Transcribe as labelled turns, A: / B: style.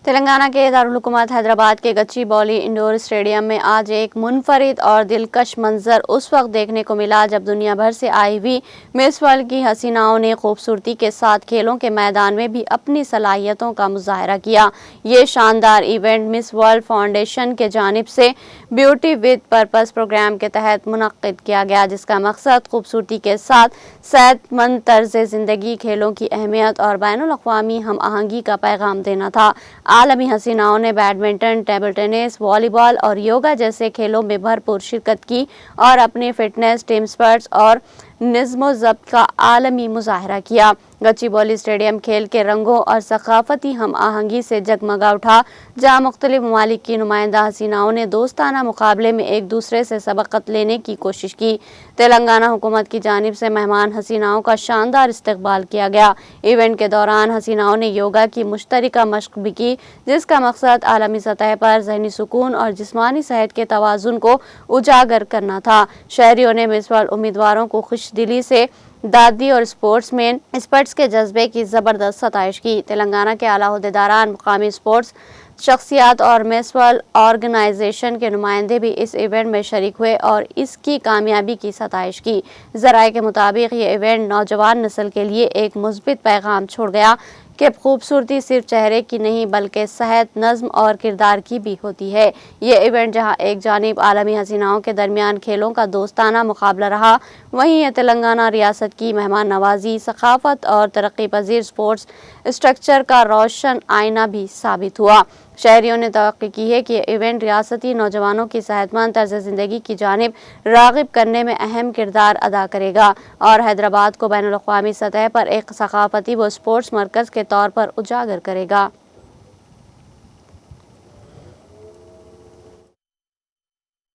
A: تلنگانہ کے دارالحکومت حیدرآباد کے گچی بالی انڈور اسٹیڈیم میں آج ایک منفرد اور دلکش منظر اس وقت دیکھنے کو ملا جب دنیا بھر سے آئی ہوئی مس ورلڈ کی حسیناؤں نے خوبصورتی کے ساتھ کھیلوں کے میدان میں بھی اپنی صلاحیتوں کا مظاہرہ کیا۔ یہ شاندار ایونٹ مس ورلڈ فاؤنڈیشن کی جانب سے بیوٹی ود پرپز پروگرام کے تحت منعقد کیا گیا، جس کا مقصد خوبصورتی کے ساتھ صحت مند طرز زندگی، کھیلوں کی اہمیت اور بین الاقوامی ہم آہنگی کا پیغام دینا تھا۔ عالمی حسیناؤں نے بیڈمنٹن، ٹیبل ٹینس، والی بال اور یوگا جیسے کھیلوں میں بھرپور شرکت کی اور اپنی فٹنس، ٹیم اسپرٹ اور نظم و ضبط کا عالمی مظاہرہ کیا۔ گچی بالی اسٹیڈیم کھیل کے رنگوں اور ثقافتی ہم آہنگی سے جگمگا اٹھا، جہاں مختلف ممالک کی نمائندہ حسیناؤں نے دوستانہ مقابلے میں ایک دوسرے سے سبقت لینے کی کوشش کی۔ تلنگانہ حکومت کی جانب سے مہمان حسیناؤں کا شاندار استقبال کیا گیا۔ ایونٹ کے دوران حسیناؤں نے یوگا کی مشترکہ مشق بھی کی، جس کا مقصد عالمی سطح پر ذہنی سکون اور جسمانی صحت کے توازن کو اجاگر کرنا تھا۔ شہریوں نے مس ورلڈ امیدواروں کو خوش دلی سے دادی اور اسپورٹس کے جذبے کی زبردست ستائش کی۔ تلنگانہ کے اعلیٰ عہدیداران، مقامی اسپورٹس شخصیات اور مس ورلڈ آرگنائزیشن کے نمائندے بھی اس ایونٹ میں شریک ہوئے اور اس کی کامیابی کی ستائش کی۔ ذرائع کے مطابق یہ ایونٹ نوجوان نسل کے لیے ایک مثبت پیغام چھوڑ گیا کہ خوبصورتی صرف چہرے کی نہیں بلکہ صحت، نظم اور کردار کی بھی ہوتی ہے۔ یہ ایونٹ جہاں ایک جانب عالمی حسیناؤں کے درمیان کھیلوں کا دوستانہ مقابلہ رہا، وہیں یہ تلنگانہ ریاست کی مہمان نوازی، ثقافت اور ترقی پذیر اسپورٹس اسٹرکچر کا روشن آئینہ بھی ثابت ہوا۔ شہریوں نے توقع کی ہے کہ یہ ایونٹ ریاستی نوجوانوں کی صحت مند طرز زندگی کی جانب راغب کرنے میں اہم کردار ادا کرے گا اور حیدرآباد کو بین الاقوامی سطح پر ایک ثقافتی و اسپورٹس مرکز کے طور پر اجاگر کرے گا۔